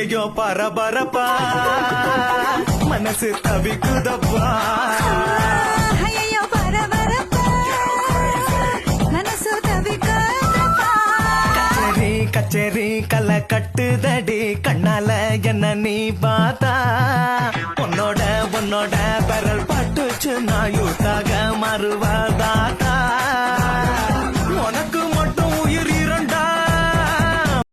ஐயோ பரபரப்பா மனசு தவிக்குதப்பா ஐயோ பரபரப்பா மனசு தவிக்குதப்பா கச்சேரி கச்சேரி கலை கட்டுதடி கண்ணால என்ன நீ பார்த்தா உன்னோட பெரல் பட்டுச்சு நான் யூத்தாக மறுவாதாத்தா